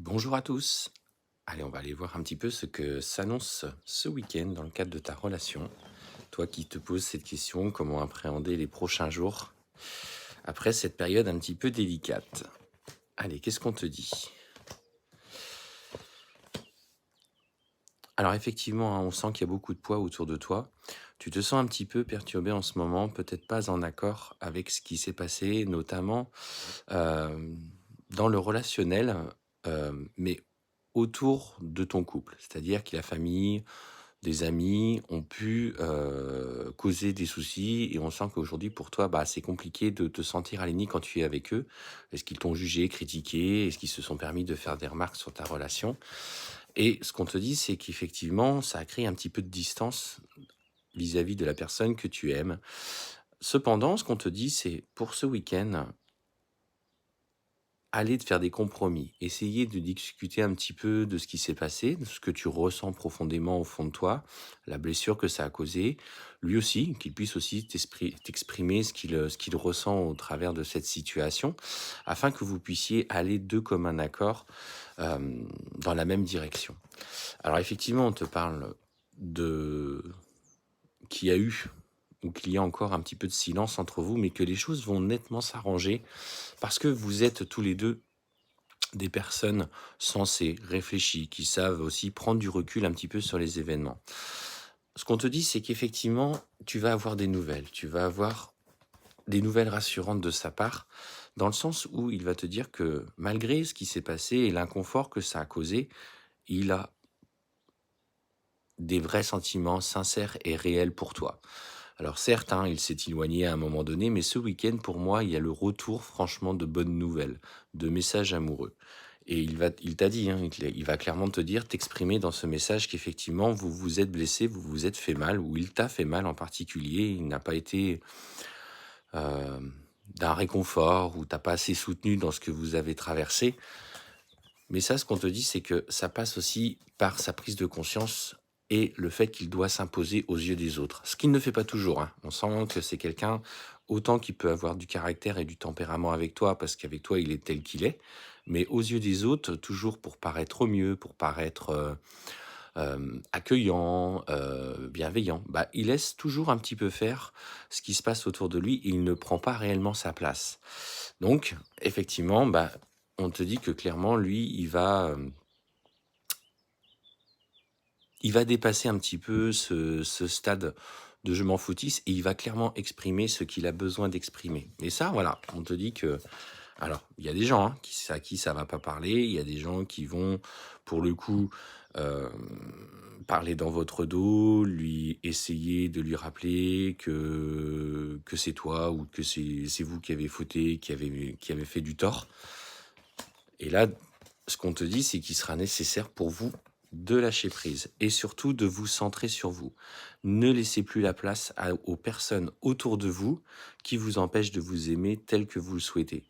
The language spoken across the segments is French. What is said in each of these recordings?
Bonjour à tous. Allez, on va aller voir un petit peu ce que s'annonce ce week-end dans le cadre de ta relation. Toi qui te poses cette question, comment appréhender les prochains jours après cette période un petit peu délicate. Allez, qu'est-ce qu'on te dit? Alors effectivement, hein, on sent qu'il y a beaucoup de poids autour de toi. Tu te sens un petit peu perturbé en ce moment, peut-être pas en accord avec ce qui s'est passé, notamment euh, dans le relationnel, mais autour de ton couple. C'est-à-dire que la famille, des amis ont pu, causer des soucis et on sent qu'aujourd'hui pour toi, bah, c'est compliqué de te sentir aligné quand tu es avec eux. Est-ce qu'ils t'ont jugé, critiqué? Est-ce qu'ils se sont permis de faire des remarques sur ta relation? Et ce qu'on te dit, c'est qu'effectivement, ça a créé un petit peu de distance vis-à-vis de la personne que tu aimes. Cependant, ce qu'on te dit, c'est pour ce week-end, aller de faire des compromis, essayer de discuter un petit peu de ce qui s'est passé, de ce que tu ressens profondément au fond de toi, la blessure que ça a causé. Lui aussi, qu'il puisse aussi t'exprimer ce qu'il ressent au travers de cette situation, afin que vous puissiez aller de commun accord dans la même direction. Alors effectivement, on te parle de qu'il y a eu ou qu'il y a encore un petit peu de silence entre vous, mais que les choses vont nettement s'arranger parce que vous êtes tous les deux des personnes sensées, réfléchies, qui savent aussi prendre du recul un petit peu sur les événements. Ce qu'on te dit, c'est qu'effectivement, tu vas avoir des nouvelles. Tu vas avoir des nouvelles rassurantes de sa part, dans le sens où il va te dire que malgré ce qui s'est passé et l'inconfort que ça a causé, il a des vrais sentiments sincères et réels pour toi. Alors certes, hein, il s'est éloigné à un moment donné, mais ce week-end, pour moi, il y a le retour franchement de bonnes nouvelles, de messages amoureux. Et il t'a dit, hein, il va clairement te dire, t'exprimer dans ce message qu'effectivement, vous vous êtes blessé, vous vous êtes fait mal, ou il t'a fait mal en particulier, il n'a pas été euh, d'un réconfort, ou t'as pas assez soutenu dans ce que vous avez traversé. Mais ça, ce qu'on te dit, c'est que ça passe aussi par sa prise de conscience et le fait qu'il doit s'imposer aux yeux des autres. Ce qu'il ne fait pas toujours, hein. On sent que c'est quelqu'un, autant qu'il peut avoir du caractère et du tempérament avec toi, parce qu'avec toi, il est tel qu'il est, mais aux yeux des autres, toujours pour paraître au mieux, pour paraître accueillant, bienveillant. Bah, il laisse toujours un petit peu faire ce qui se passe autour de lui et il ne prend pas réellement sa place. Donc, effectivement, bah, on te dit que clairement, lui, il va dépasser un petit peu ce stade de je m'en foutisse et il va clairement exprimer ce qu'il a besoin d'exprimer. Et ça, voilà, on te dit que alors, il y a des gens, hein, à qui ça va pas parler, il y a des gens qui vont, pour le coup, parler dans votre dos, lui essayer de lui rappeler que c'est toi ou que c'est vous qui avez fauté, qui avez fait du tort. Et là, ce qu'on te dit, c'est qu'il sera nécessaire pour vous de lâcher prise et surtout de vous centrer sur vous. Ne laissez plus la place aux personnes autour de vous qui vous empêchent de vous aimer tel que vous le souhaitez.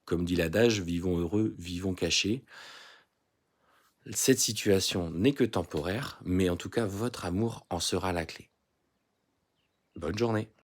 Comme dit l'adage, vivons heureux, vivons cachés. Cette situation n'est que temporaire, mais en tout cas, votre amour en sera la clé. Bonne journée.